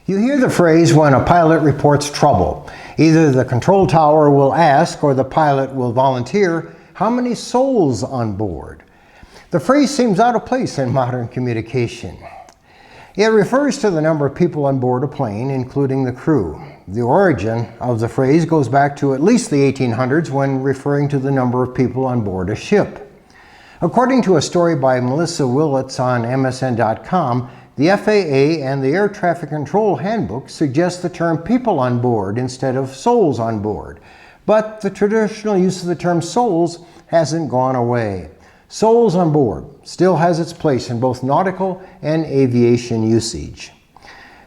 You hear the phrase when a pilot reports trouble. Either the control tower will ask or the pilot will volunteer, how many souls on board? The phrase seems out of place in modern communication. It refers to the number of people on board a plane, including the crew. The origin of the phrase goes back to at least the 1800s when referring to the number of people on board a ship. According to a story by Melissa Willits on MSN.com, the FAA and the Air Traffic Control Handbook suggest the term people on board instead of souls on board. But the traditional use of the term souls hasn't gone away. Souls on board still has its place in both nautical and aviation usage.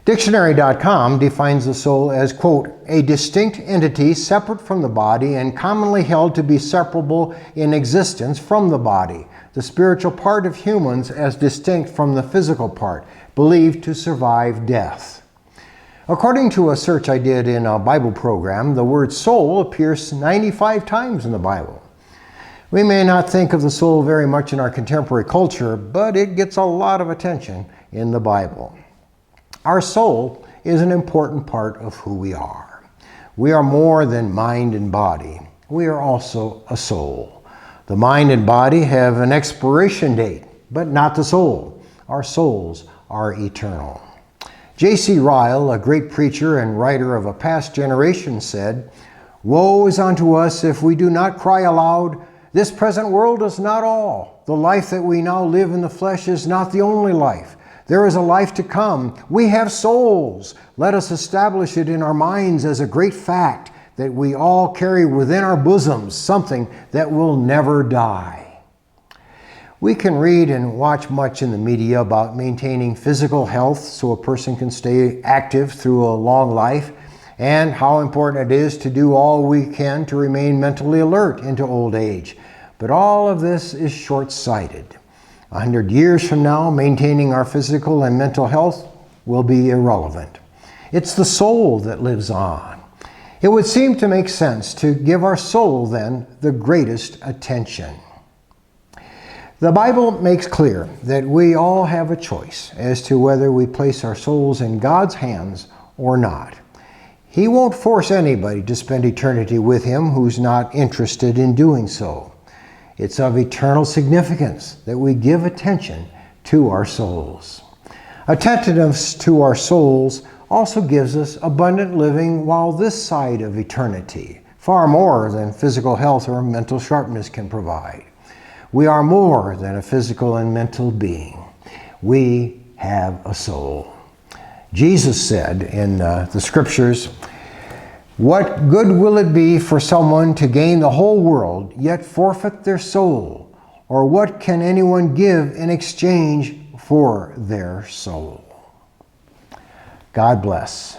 Dictionary.com defines the soul as, quote, a distinct entity separate from the body and commonly held to be separable in existence from the body, the spiritual part of humans as distinct from the physical part, believed to survive death. According to a search I did in a Bible program, the word soul appears 95 times in the Bible. We may not think of the soul very much in our contemporary culture, but it gets a lot of attention in the Bible. Our soul is an important part of who we are. We are more than mind and body. We are also a soul. The mind and body have an expiration date, but not the soul. Our souls are eternal. J.C. Ryle, a great preacher and writer of a past generation, said, "Woe is unto us if we do not cry aloud, this present world is not all. The life that we now live in the flesh is not the only life. There is a life to come. We have souls. Let us establish it in our minds as a great fact that we all carry within our bosoms something that will never die." We can read and watch much in the media about maintaining physical health so a person can stay active through a long life, and how important it is to do all we can to remain mentally alert into old age. But all of this is short-sighted. 100 years from now, maintaining our physical and mental health will be irrelevant. It's the soul that lives on. It would seem to make sense to give our soul, then, the greatest attention. The Bible makes clear that we all have a choice as to whether we place our souls in God's hands or not. He won't force anybody to spend eternity with Him who's not interested in doing so. It's of eternal significance that we give attention to our souls. Attentiveness to our souls also gives us abundant living while this side of eternity, far more than physical health or mental sharpness can provide. We are more than a physical and mental being. We have a soul. Jesus said in the scriptures, "What good will it be for someone to gain the whole world, yet forfeit their soul? Or what can anyone give in exchange for their soul?" God bless.